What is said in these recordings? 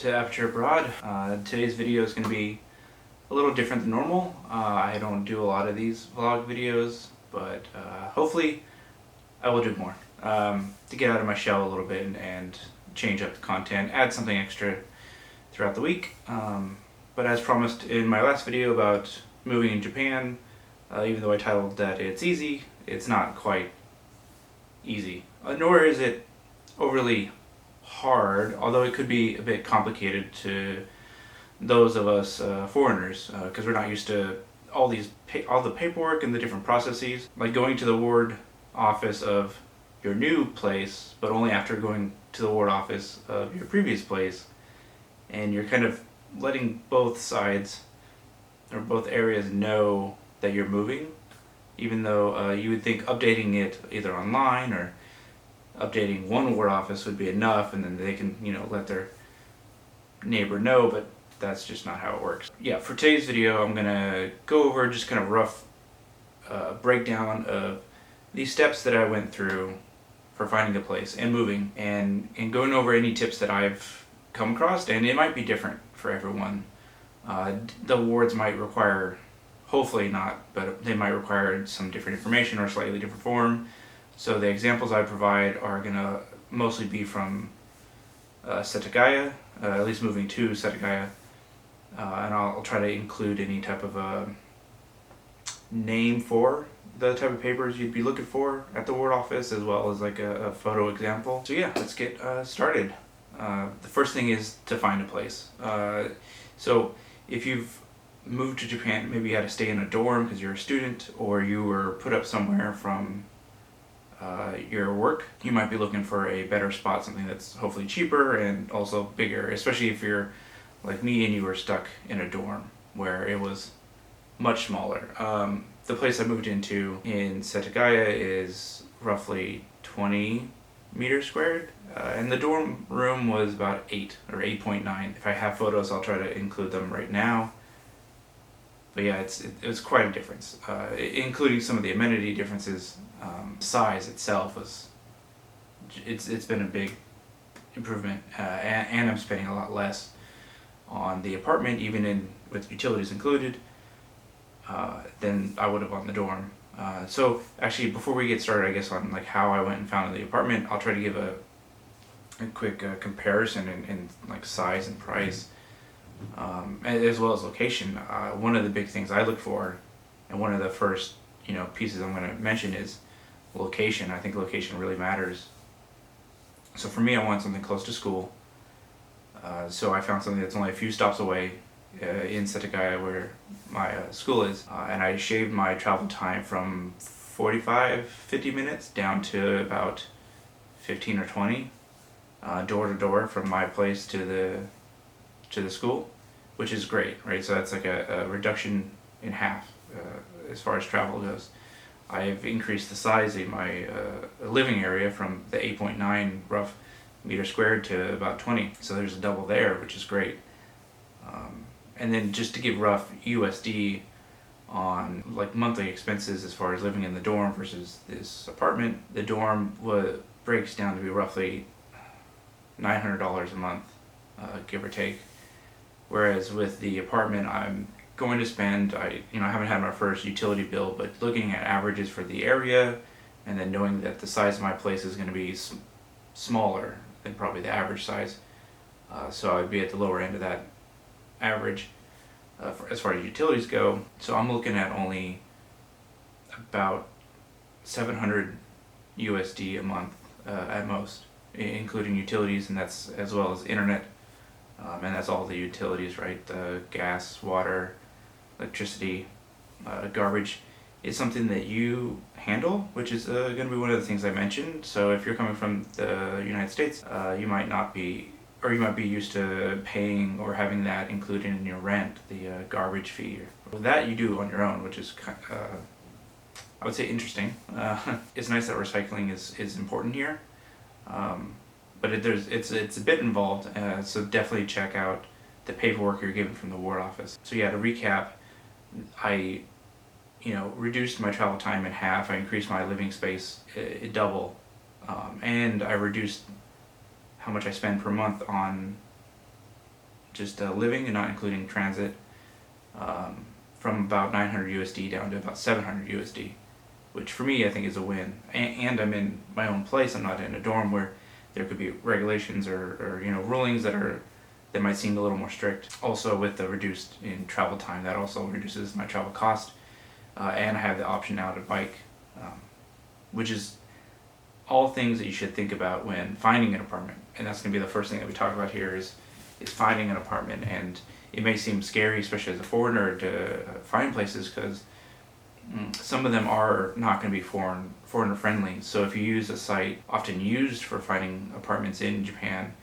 to Aperture Abroad. Today's video is going to be a little different than normal. I don't do a lot of these vlog videos, but hopefully I will do more to get out of my shell a little bit and change up the content, add something extra throughout the week. But as promised in my last video about moving in Japan, even though I titled that it's easy, it's not quite easy. Nor is it overly hard, although it could be a bit complicated to those of us foreigners, because we're not used to all the paperwork and the different processes, like going to the ward office of your new place, but only after going to the ward office of your previous place, and you're kind of letting both sides or both areas know that you're moving, even though you would think updating it either online or updating one ward office would be enough, and then they can, let their neighbor know, but that's just not how it works. Yeah, for today's video, I'm gonna go over just kind of rough breakdown of the steps that I went through for finding a place and moving, and going over any tips that I've come across, and it might be different for everyone. The wards might require, hopefully not, but they might require some different information or slightly different form. So the examples I provide are going to mostly be from Setagaya, at least moving to Setagaya, and I'll try to include any type of a name for the type of papers you'd be looking for at the ward office, as well as like a photo example. So yeah, let's get started. The first thing is to find a place. So if you've moved to Japan, maybe you had to stay in a dorm because you're a student, or you were put up somewhere from your work, you might be looking for a better spot, something that's hopefully cheaper and also bigger, especially if you're like me and you were stuck in a dorm where it was much smaller. The place I moved into in Setagaya is roughly 20 meters squared, and the dorm room was about 8 or 8.9. If I have photos, I'll try to include them right now. But yeah, it was quite a difference, including some of the amenity differences. Size itself it's been a big improvement, and I'm spending a lot less on the apartment, even with utilities included, than I would have on the dorm. So actually, before we get started, I guess on like how I went and found the apartment, I'll try to give a quick comparison in like size and price. As well as location. One of the big things I look for, and one of the first pieces I'm going to mention, is location. I think location really matters. So for me, I want something close to school. So I found something that's only a few stops away in Setagaya, where my school is, and I shaved my travel time from 50 minutes down to about 15 or 20 door to door from my place to the school, which is great, right? So that's like a reduction in half as far as travel goes. I've increased the size of my living area from the 8.9 rough meter squared to about 20. So there's a double there, which is great. And then just to give rough USD on like monthly expenses as far as living in the dorm versus this apartment, the dorm breaks down to be roughly $900 a month, give or take. Whereas with the apartment, I'm going to spend, I haven't had my first utility bill, but looking at averages for the area, and then knowing that the size of my place is going to be smaller than probably the average size, so I'd be at the lower end of that average as far as utilities go. So I'm looking at only about 700 USD a month at most, including utilities, and that's as well as internet. And that's all the utilities, right? The gas, water, electricity, garbage is something that you handle, which is going to be one of the things I mentioned. So if you're coming from the United States, you might not be, or you might be used to paying or having that included in your rent, the garbage fee. That you do on your own, which is I would say interesting. It's nice that recycling is important here. But it's a bit involved, so definitely check out the paperwork you're given from the ward office. So yeah, to recap, I reduced my travel time in half. I increased my living space double, and I reduced how much I spend per month on just living and not including transit, from about 900 USD down to about 700 USD, which for me I think is a win. And I'm in my own place. I'm not in a dorm where there could be regulations or rulings that might seem a little more strict. Also, with the reduced in travel time, that also reduces my travel cost, and I have the option now to bike, which is all things that you should think about when finding an apartment. And that's going to be the first thing that we talk about here is finding an apartment. And it may seem scary, especially as a foreigner, to find places because some of them are not going to be foreigner friendly. So if you use a site often used for finding apartments in Japan,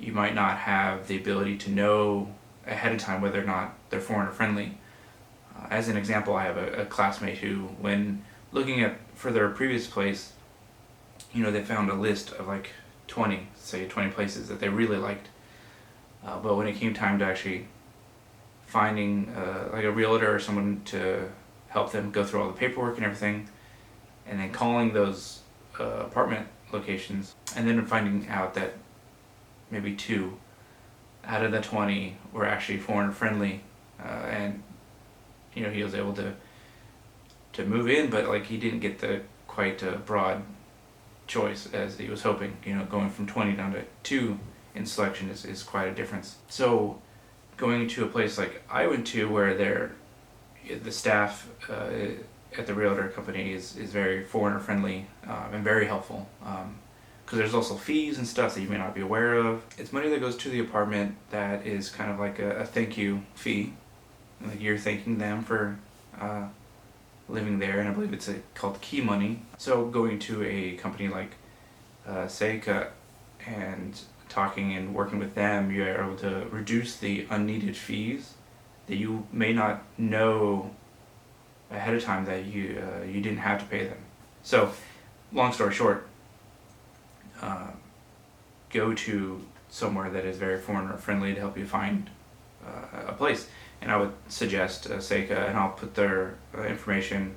you might not have the ability to know ahead of time whether or not they're foreigner friendly. As an example, I have a classmate who, when looking for their previous place, they found a list of like 20 places that they really liked. But when it came time to actually finding like a realtor or someone to help them go through all the paperwork and everything, and then calling those apartment locations, and then finding out that maybe 2 out of the 20 were actually foreigner friendly, and he was able to move in, but like he didn't get the quite broad choice as he was hoping. Going from 20 down to 2 in selection is quite a difference. So going to a place like I went to, where the staff at the realtor company is very foreigner friendly, and very helpful, because there's also fees and stuff that you may not be aware of. It's money that goes to the apartment that is kind of like a thank you fee. Like you're thanking them for living there, and I believe it's called key money. So going to a company like Seika and talking and working with them, you're able to reduce the unneeded fees that you may not know ahead of time that you didn't have to pay them. So, long story short, go to somewhere that is very foreigner friendly to help you find a place. And I would suggest Seika, and I'll put their information,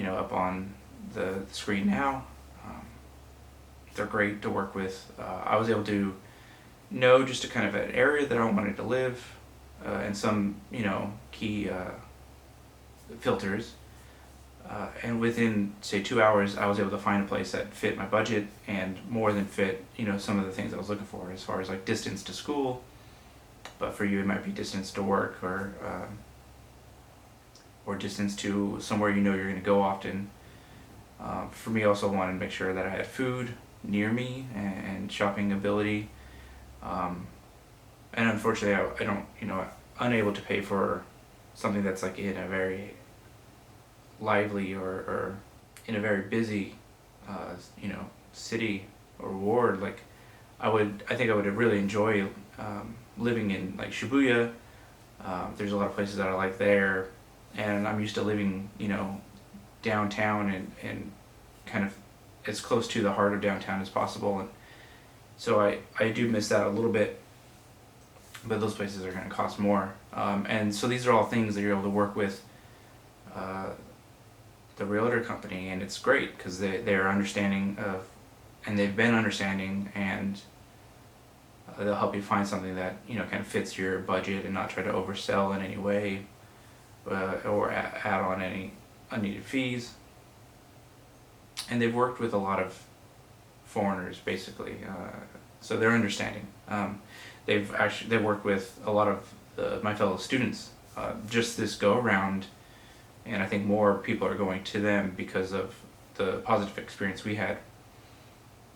up on the screen now. They're great to work with. I was able to know just a kind of an area that I wanted to live, and some key filters. And within, say, 2 hours, I was able to find a place that fit my budget and more than fit, some of the things I was looking for, as far as like distance to school. But for you, it might be distance to work, or distance to somewhere you're going to go often. For me, I also wanted to make sure that I had food near me and shopping ability. And unfortunately, I don't, unable to pay for something that's like in a very lively or in a very busy, city or ward. Like I think I would really enjoy living in like Shibuya. There's a lot of places that I like there, and I'm used to living, downtown and kind of as close to the heart of downtown as possible. And so I do miss that a little bit, but those places are going to cost more. And so these are all things that you're able to work with the realtor company, and it's great because they're understanding of, and they've been understanding, and they'll help you find something that kind of fits your budget and not try to oversell in any way, or add on any unneeded fees. And they've worked with a lot of foreigners, basically, so they're understanding. They've worked with a lot of my fellow students just this go around, and I think more people are going to them because of the positive experience we had.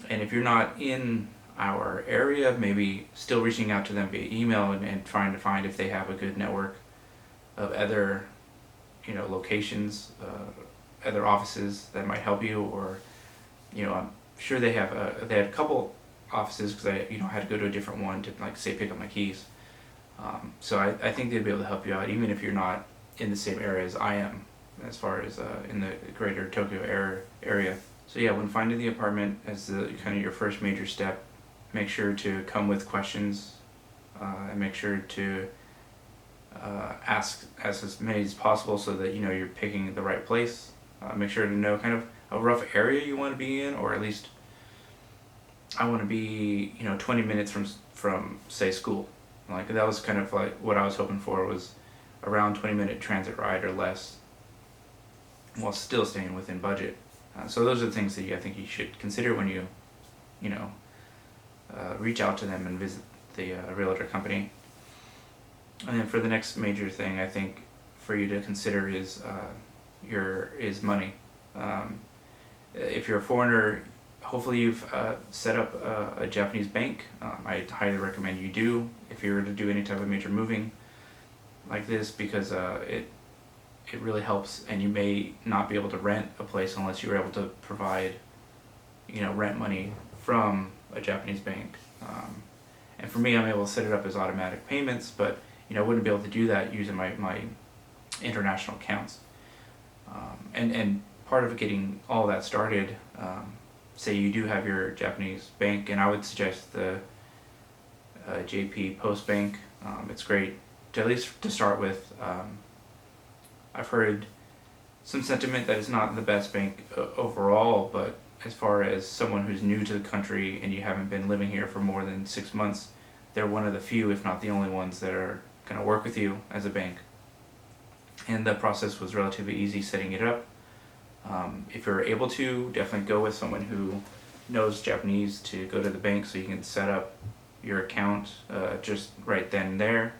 And if you're not in our area, maybe still reaching out to them via email and trying to find if they have a good network of other locations, other offices that might help you, or I'm sure they had a couple offices, because I had to go to a different one to like say pick up my keys. So I think they'd be able to help you out even if you're not in the same area as I am, as far as in the greater Tokyo area. So yeah, when finding the apartment as the kind of your first major step, make sure to come with questions, and make sure to ask as many as possible so that you're picking the right place. Make sure to know kind of a rough area you want to be in, or at least I want to be 20 minutes from say school. Like that was kind of like what I was hoping for, was around 20-minute transit ride or less, while still staying within budget. So those are the things that I think you should consider when you know, reach out to them and visit the realtor company. And then for the next major thing, I think for you to consider is money. If you're a foreigner, hopefully you've set up a Japanese bank. I highly recommend you do if you were to do any type of major moving like this, because it really helps, and you may not be able to rent a place unless you were able to provide rent money from a Japanese bank. And for me, I'm able to set it up as automatic payments, but I wouldn't be able to do that using my international accounts. And part of getting all that started, say you do have your Japanese bank, and I would suggest the JP Post Bank. It's great to at least to start with. I've heard some sentiment that it's not the best bank overall, but as far as someone who's new to the country and you haven't been living here for more than 6 months, they're one of the few, if not the only ones, that are going to work with you as a bank. And the process was relatively easy setting it up. If you're able to, definitely go with someone who knows Japanese to go to the bank so you can set up your account just right then and there.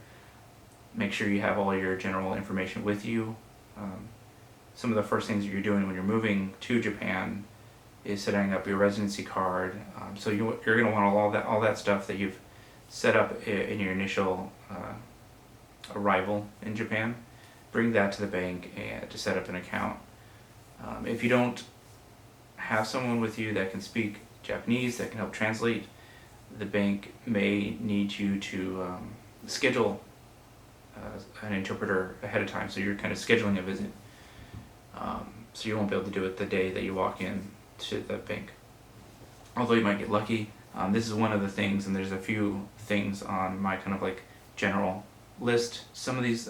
Make sure you have all your general information with you. Some of the first things that you're doing when you're moving to Japan is setting up your residency card. So you're going to want all that stuff that you've set up in your initial arrival in Japan. Bring that to the bank and to set up an account. If you don't have someone with you that can speak Japanese, that can help translate, the bank may need you to schedule an interpreter ahead of time, so you're kind of scheduling a visit. So you won't be able to do it the day that you walk in to the bank. Although you might get lucky. This is one of the things, and there's a few things on my kind of like general list. Some of these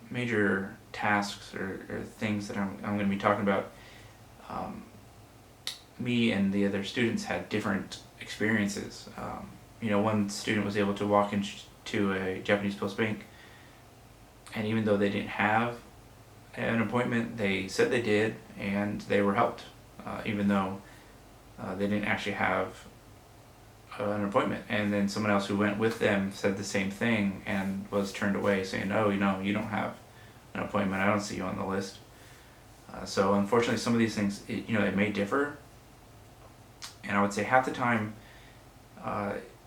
major tasks or things that I'm going to be talking about, me and the other students had different experiences. One student was able to walk into a Japanese Post Bank, and even though they didn't have an appointment, they said they did, and they were helped, even though they didn't actually have an appointment. And then someone else who went with them said the same thing and was turned away, saying, "Oh, you don't have an appointment. I don't see you on the list." So unfortunately, some of these things, it may differ. And I would say half the time,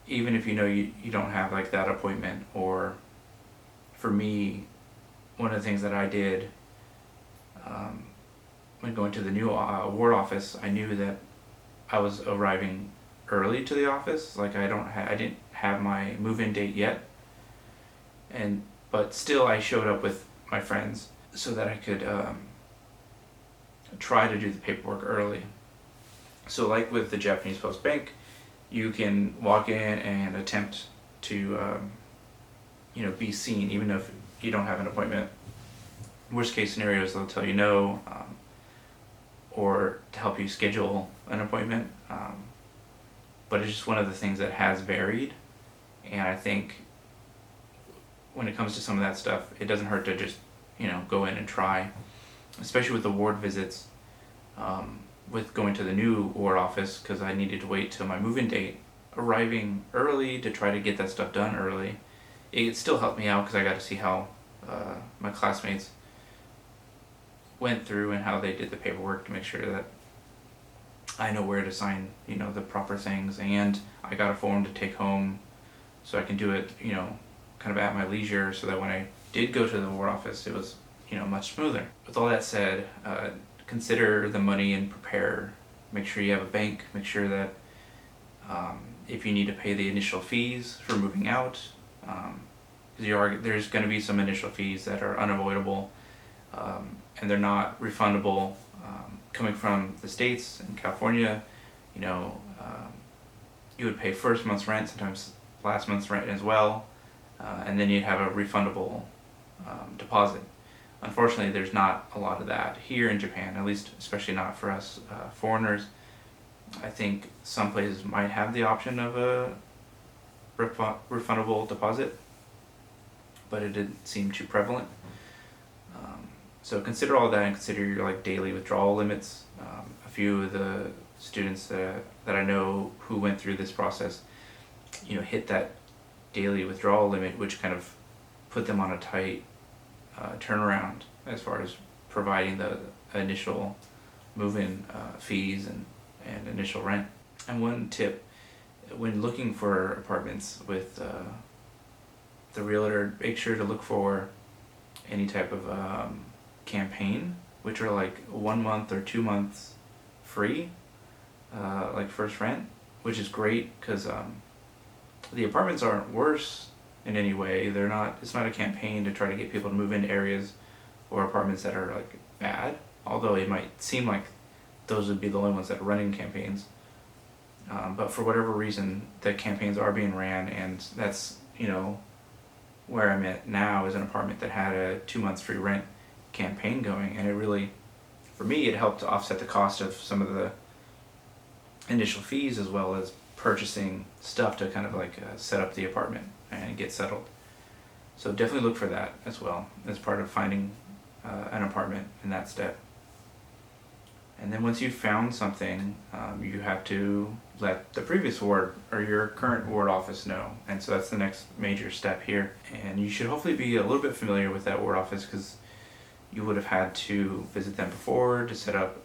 even if you don't have like that appointment, or for me, one of the things that I did when going to the new ward office, I knew that I was arriving early to the office. Like I didn't have my move-in date yet, but still I showed up with my friends so that I could try to do the paperwork early. So like with the Japanese Post Bank, you can walk in and attempt to be seen even if you don't have an appointment. Worst case scenarios, they'll tell you no, or to help you schedule an appointment. But it's just one of the things that has varied, and I think when it comes to some of that stuff, it doesn't hurt to just go in and try, especially with the ward visits. With going to the new ward office, because I needed to wait till my move-in date, arriving early to try to get that stuff done early, it still helped me out because I got to see how my classmates went through and how they did the paperwork to make sure that I know where to sign the proper things, and I got a form to take home so I can do it kind of at my leisure, so that when I did go to the ward office, it was much smoother. With all that said, consider the money and prepare. Make sure you have a bank. Make sure that if you need to pay the initial fees for moving out, because there's going to be some initial fees that are unavoidable, and they're not refundable. Coming from the States and California, you would pay first month's rent, sometimes last month's rent as well, and then you'd have a refundable deposit. Unfortunately, there's not a lot of that here in Japan, at least, especially not for us foreigners. I think some places might have the option of a refundable deposit, but it didn't seem too prevalent. So consider all that and consider your like daily withdrawal limits. A few of the students that I know who went through this process, hit that daily withdrawal limit, which kind of put them on a tight turnaround as far as providing the initial move-in fees and initial rent. And one tip, when looking for apartments with the realtor, make sure to look for any type of campaign, which are like 1 month or 2 months free, like first rent, which is great because the apartments aren't worse in any way. It's not a campaign to try to get people to move into areas or apartments that are like bad, although it might seem like those would be the only ones that are running campaigns. But for whatever reason, the campaigns are being ran, and that's, where I'm at now is an apartment that had a 2 months free rent campaign going, and it really, for me, it helped to offset the cost of some of the initial fees as well as purchasing stuff to kind of like set up the apartment and get settled. So definitely look for that as well as part of finding an apartment in that step. And then once you've found something, you have to let the previous ward or your current ward office know. And so that's the next major step here. And you should hopefully be a little bit familiar with that ward office because you would have had to visit them before to set up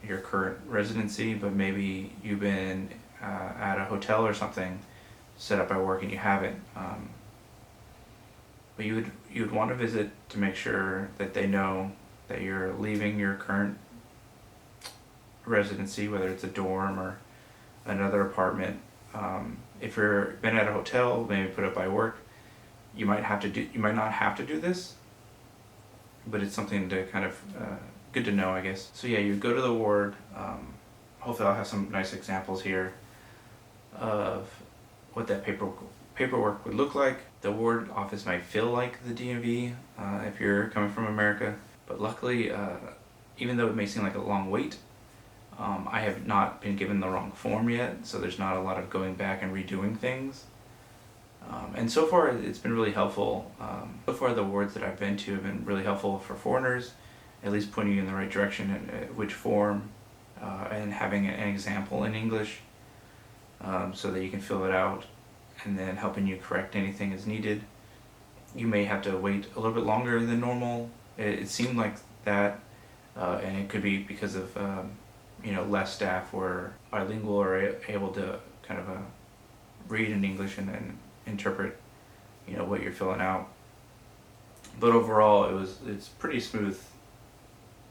your current residency, but maybe you've been at a hotel or something set up by work and you haven't. But you would want to visit to make sure that they know that you're leaving your current residency, whether it's a dorm or another apartment. If you've been at a hotel, maybe put up by work, you might not have to do this, but it's something to kind of good to know, I guess. So yeah, you go to the ward. Hopefully I'll have some nice examples here of what that paperwork would look like. The ward office might feel like the DMV if you're coming from America, but luckily, even though it may seem like a long wait, I have not been given the wrong form yet, so there's not a lot of going back and redoing things. And so far it's been really helpful. So far the wards that I've been to have been really helpful for foreigners, at least pointing you in the right direction and which form, and having an example in English so that you can fill it out, and then helping you correct anything as needed. You may have to wait a little bit longer than normal. It seemed like that, and it could be because of less staff were bilingual or able to kind of read in English and then interpret what you're filling out. But overall it's pretty smooth.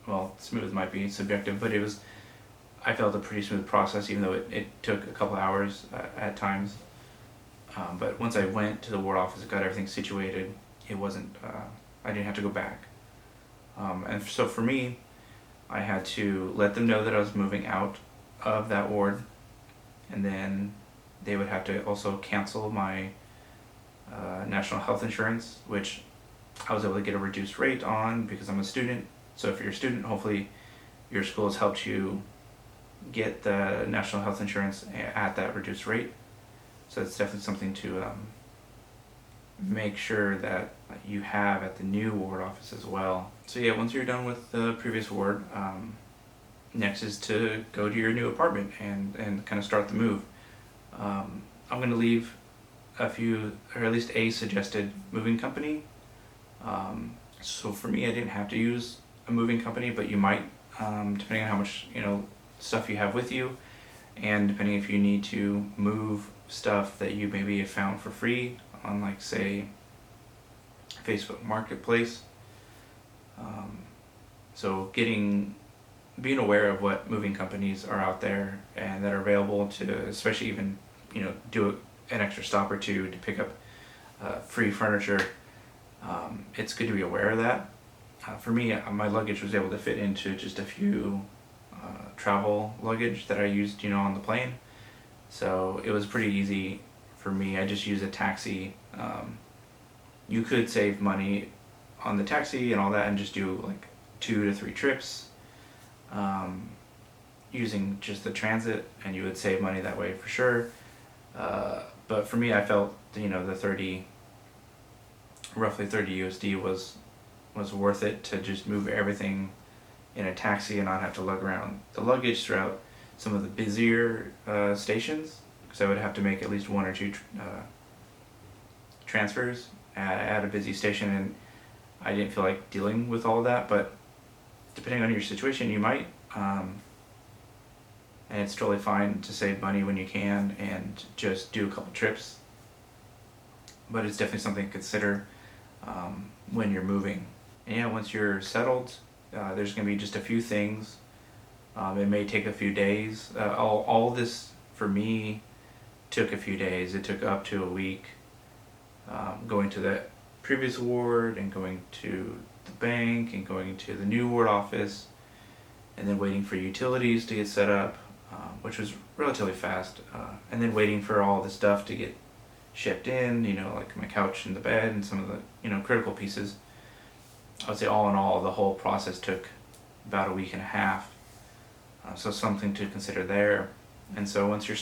Well, smooth might be subjective, but I felt a pretty smooth process, even though it took a couple hours at times. But once I went to the ward office and got everything situated, it wasn't I didn't have to go back. And so for me, I had to let them know that I was moving out of that ward, and then they would have to also cancel my national health insurance, which I was able to get a reduced rate on because I'm a student. So if you're a student, hopefully your school has helped you get the national health insurance at that reduced rate. So it's definitely something to make sure that you have at the new ward office as well. So yeah, once you're done with the previous ward, next is to go to your new apartment and kind of start the move. I'm going to leave a few, or at least a suggested moving company. So for me, I didn't have to use a moving company, but you might, depending on how much stuff you have with you, and depending if you need to move stuff that you maybe have found for free on, like, say, Facebook Marketplace. So being aware of what moving companies are out there and that are available to, especially even do an extra stop or two to pick up free furniture. It's good to be aware of that. For me, my luggage was able to fit into just a few travel luggage that I used on the plane, so it was pretty easy for me. I just used a taxi. You could save money on the taxi and all that and just do like 2 to 3 trips using just the transit, and you would save money that way for sure. But for me, I felt the 30 roughly 30 USD was worth it to just move everything in a taxi and not have to lug around the luggage throughout some of the busier stations, because I would have to make at least one or two transfers at a busy station, and I didn't feel like dealing with all of that. But depending on your situation, you might, and it's totally fine to save money when you can and just do a couple trips, but it's definitely something to consider when you're moving. And yeah, once you're settled, there's going to be just a few things. It may take a few days. All this for me took a few days. It took up to a week, going to the previous ward and going to the bank and going to the new ward office, and then waiting for utilities to get set up, which was relatively fast, and then waiting for all the stuff to get shipped in, like my couch and the bed and some of the critical pieces. I would say all in all, the whole process took about a week and a half. So something to consider there. And so once you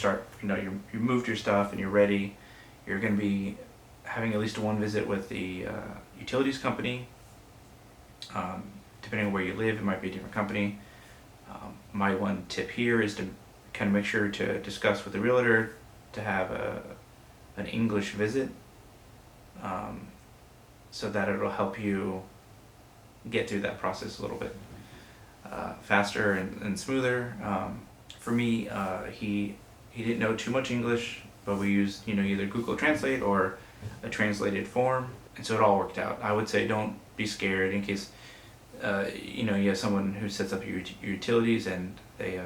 moved your stuff and you're ready, you're going to be having at least one visit with the utilities company. Depending on where you live, it might be a different company. My one tip here is to kind of make sure to discuss with the realtor to have an English visit, so that it'll help you get through that process a little bit faster and smoother. For me, he didn't know too much English, but we used either Google Translate or a translated form, and so it all worked out. I would say don't be scared in case you have someone who sets up your utilities and they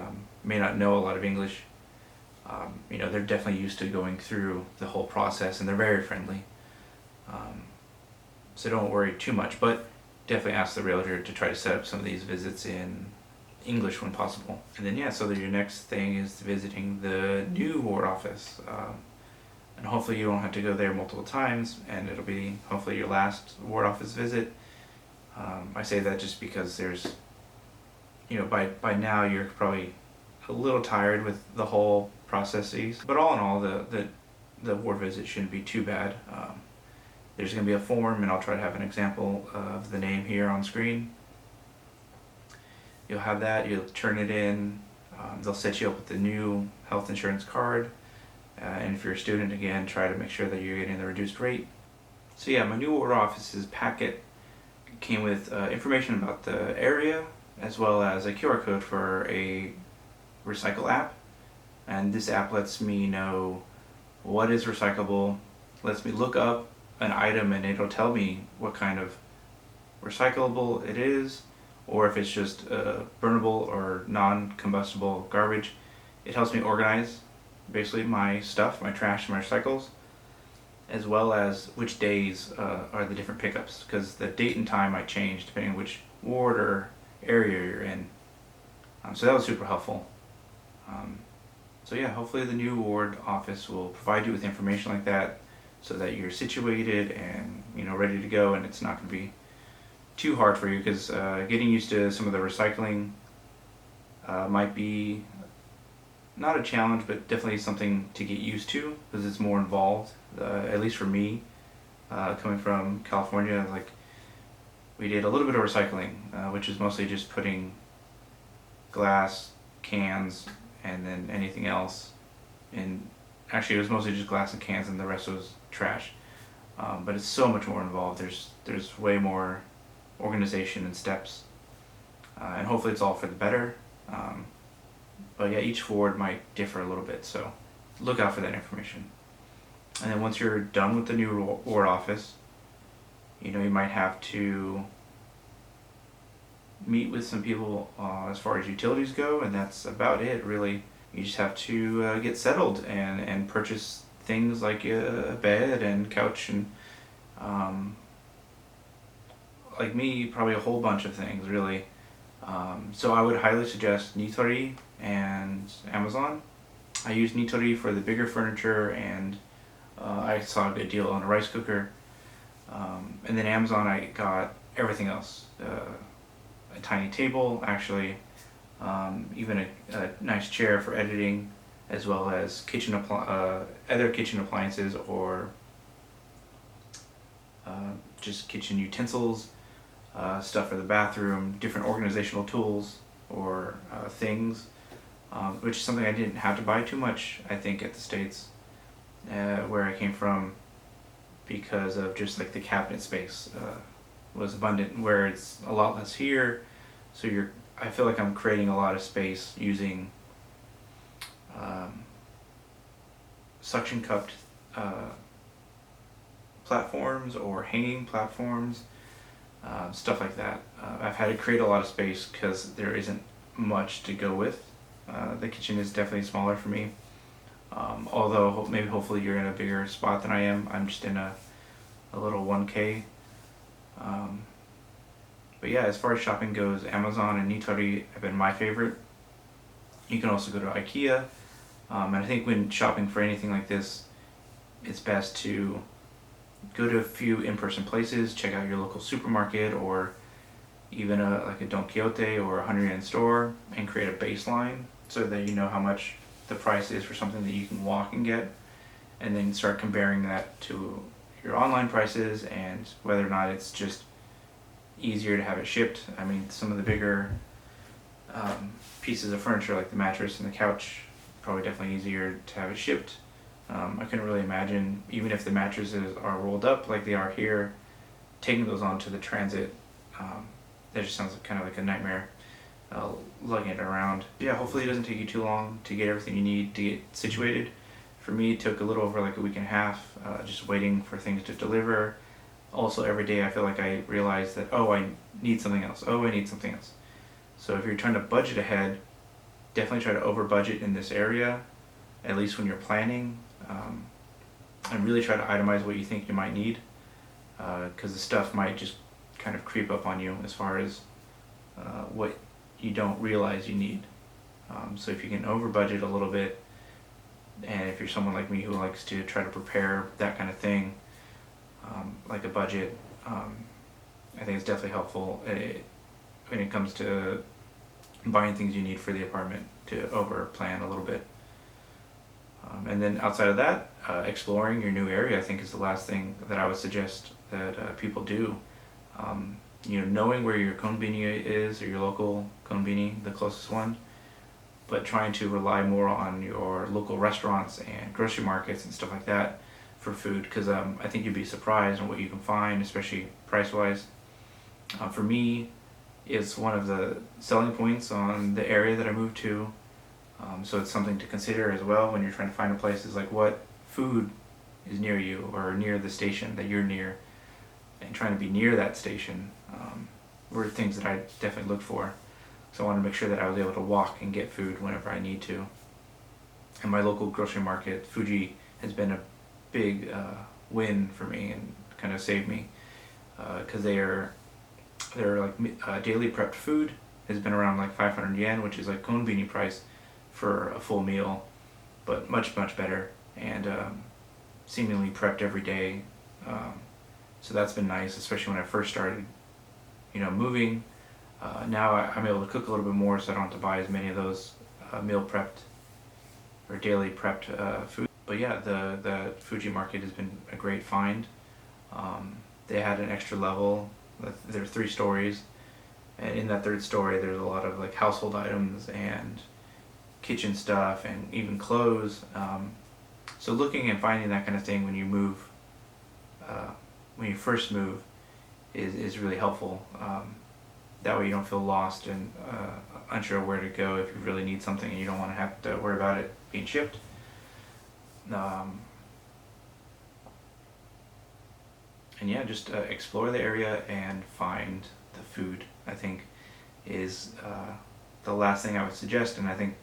may not know a lot of English. They're definitely used to going through the whole process, and they're very friendly. So don't worry too much, but definitely ask the realtor to try to set up some of these visits in English when possible. And then so your next thing is visiting the new ward office, and hopefully you don't have to go there multiple times, and it'll be hopefully your last ward office visit. I say that just because there's, by now you're probably a little tired with the whole processes, but all in all, the ward visit shouldn't be too bad. There's going to be a form, and I'll try to have an example of the name here on screen. You'll have that, you'll turn it in, they'll set you up with the new health insurance card, and if you're a student, again, try to make sure that you're getting the reduced rate. So my new ward office's packet came with information about the area, as well as a QR code for a recycle app, and this app lets me know what is recyclable, lets me look up an item, and it'll tell me what kind of recyclable it is, or if it's just burnable or non-combustible garbage. It helps me organize basically my stuff, my trash, my recycles, as well as which days are the different pickups, because the date and time might change depending on which ward or area you're in. So that was super helpful. Hopefully the new ward office will provide you with information like that, so that you're situated and ready to go, and it's not going to be too hard for you, because getting used to some of the recycling might be not a challenge, but definitely something to get used to, because it's more involved. At least for me, coming from California, we did a little bit of recycling, which is mostly just putting glass, cans, and then anything else in. Actually, it was mostly just glass and cans, and the rest was trash. But it's so much more involved. There's way more organization and steps, and hopefully it's all for the better. But each ward might differ a little bit, so look out for that information. And then once you're done with the new ward office, you might have to meet with some people as far as utilities go, and that's about it, really. You just have to get settled and purchase things like a bed and couch, and like me, probably a whole bunch of things, really. So I would highly suggest Nitori and Amazon. I use Nitori for the bigger furniture, and I saw a good deal on a rice cooker. And then Amazon, I got everything else. A tiny table, actually, even a nice chair for editing, as well as other kitchen appliances, or just kitchen utensils, stuff for the bathroom, different organizational tools or things, which is something I didn't have to buy too much, I think, at the States, where I came from, because of just like the cabinet space was abundant, where it's a lot less here. So I feel like I'm creating a lot of space using suction cupped platforms or hanging platforms, stuff like that. I've had to create a lot of space because there isn't much to go with. The kitchen is definitely smaller for me. Although maybe hopefully you're in a bigger spot than I am. I'm just in a little 1K. But yeah, as far as shopping goes, Amazon and Nitori have been my favorite. You can also go to IKEA. And I think when shopping for anything like this, it's best to go to a few in-person places, check out your local supermarket, or even like a Don Quixote or a 100-yen store, and create a baseline so that you know how much the price is for something that you can walk and get, and then start comparing that to your online prices and whether or not it's just easier to have it shipped. I mean, some of the bigger pieces of furniture like the mattress and the couch, probably definitely easier to have it shipped. I couldn't really imagine, even if the mattresses are rolled up like they are here, taking those onto the transit. That just sounds kind of like a nightmare, lugging it around. Yeah, hopefully it doesn't take you too long to get everything you need to get situated. For me, it took a little over like a week and a half, just waiting for things to deliver. Also, every day I feel like I realize that, oh, I need something else. Oh, I need something else. So if you're trying to budget ahead, definitely try to over budget in this area, at least when you're planning, and really try to itemize what you think you might need, because the stuff might just kind of creep up on you as far as what you don't realize you need. So if you can over budget a little bit, and if you're someone like me who likes to try to prepare that kind of thing, like a budget, I think it's definitely helpful when it comes to buying things you need for the apartment, to over plan a little bit. And then outside of that, exploring your new area, I think, is the last thing that I would suggest that people do. Knowing where your konbini is, or your local konbini, the closest one, but trying to rely more on your local restaurants and grocery markets and stuff like that for food, because I think you'd be surprised on what you can find, especially price-wise. For me, it's one of the selling points on the area that I moved to. So it's something to consider as well when you're trying to find a place, is like what food is near you or near the station that you're near, and trying to be near that station were things that I definitely looked for. So I wanted to make sure that I was able to walk and get food whenever I need to. And my local grocery market, Fuji, has been a big win for me and kind of saved me, because they're like daily prepped food has been around like 500 yen, which is like konbini price for a full meal, but much better, and seemingly prepped every day. So that's been nice, especially when I first started moving. Now I'm able to cook a little bit more, so I don't have to buy as many of those meal prepped or daily prepped food. But yeah, the Fuji market has been a great find. They had an extra level. There are 3 stories, and in that 3rd story there's a lot of like household items and kitchen stuff and even clothes. So looking and finding that kind of thing when you move, when you first move, is really helpful. That way you don't feel lost and unsure where to go if you really need something and you don't want to have to worry about it being shipped. And yeah, just explore the area and find the food, I think, is the last thing I would suggest, and I think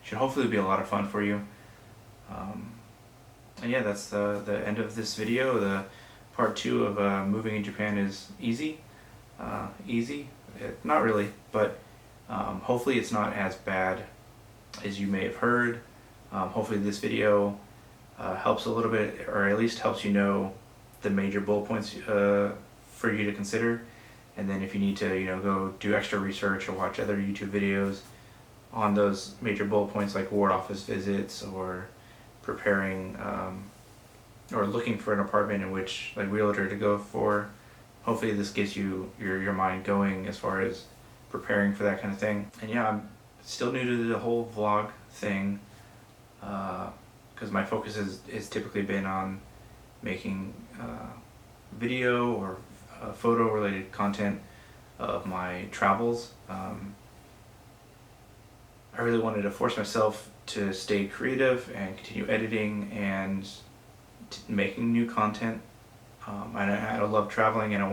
should hopefully be a lot of fun for you. And yeah, that's the end of this video. The part 2 of moving in Japan is easy. Not really, but hopefully it's not as bad as you may have heard. Hopefully this video helps a little bit, or at least helps you know the major bullet points for you to consider. And then if you need to go do extra research or watch other YouTube videos on those major bullet points, like ward office visits or preparing or looking for an apartment in which like realtor to go for. Hopefully this gets you your mind going as far as preparing for that kind of thing. And yeah, I'm still new to the whole vlog thing, because my focus is typically been on making video or photo related content of my travels. I really wanted to force myself to stay creative and continue editing and making new content. I love traveling, and I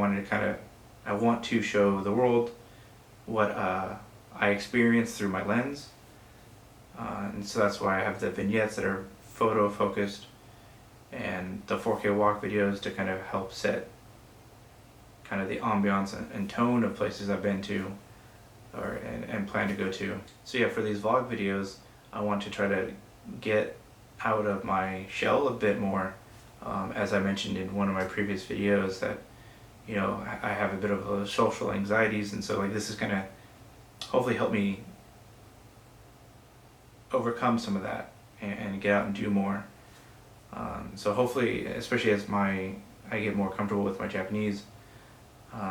want to show the world what I experience through my lens. And so that's why I have the vignettes that are photo focused and the 4K walk videos to kind of help set kind of the ambiance and tone of places I've been to and plan to go to. So yeah, for these vlog videos, I want to try to get out of my shell a bit more. As I mentioned in one of my previous videos, that I have a bit of social anxieties, and so like this is gonna hopefully help me overcome some of that and get out and do more. So hopefully, especially as I get more comfortable with my Japanese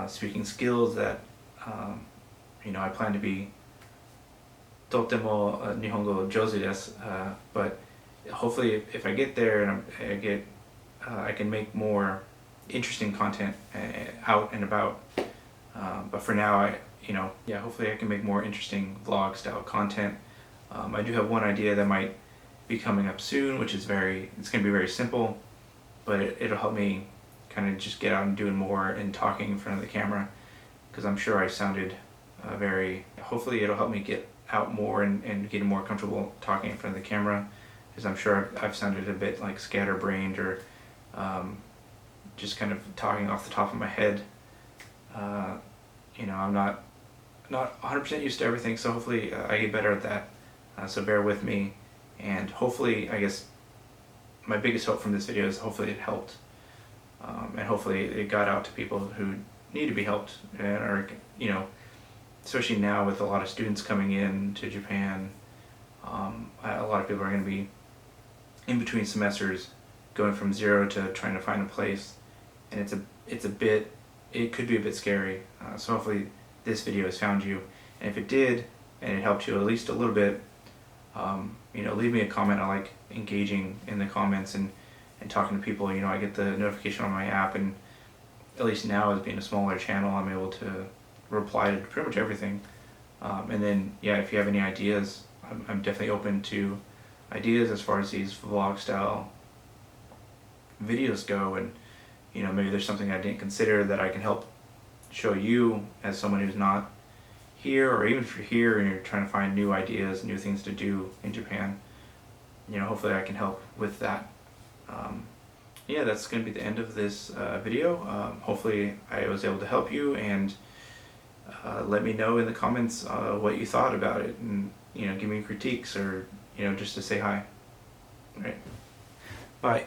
speaking skills, that I plan to be totemo nihongo jouzu desu, but hopefully if I get there and I can make more interesting content out and about. But for now, hopefully I can make more interesting vlog style content. I do have one idea that might be coming up soon, which is it's going to be very simple, but it'll help me kind of just get out and doing more and talking in front of the camera, because I'm sure I sounded hopefully it'll help me get out more and get more comfortable talking in front of the camera, because I'm sure I've sounded a bit like scatterbrained or just kind of talking off the top of my head. I'm not 100% used to everything, so hopefully I get better at that. So bear with me, and hopefully, I guess my biggest hope from this video is hopefully it helped, and hopefully it got out to people who need to be helped, or especially now with a lot of students coming in to Japan. A lot of people are going to be in between semesters, going from zero to trying to find a place, and it could be a bit scary. So hopefully this video has found you, and if it did and it helped you at least a little bit, leave me a comment. I like engaging in the comments and talking to people. I get the notification on my app, and at least now, as being a smaller channel, I'm able to reply to pretty much everything. And then if you have any ideas, I'm definitely open to ideas as far as these vlog style videos go, and maybe there's something I didn't consider that I can help show you as someone who's not here, or even if you're here and you're trying to find new ideas, new things to do in Japan, hopefully I can help with that. That's going to be the end of this video. Hopefully I was able to help you, and let me know in the comments what you thought about it, and give me critiques, or just to say hi. All right, bye.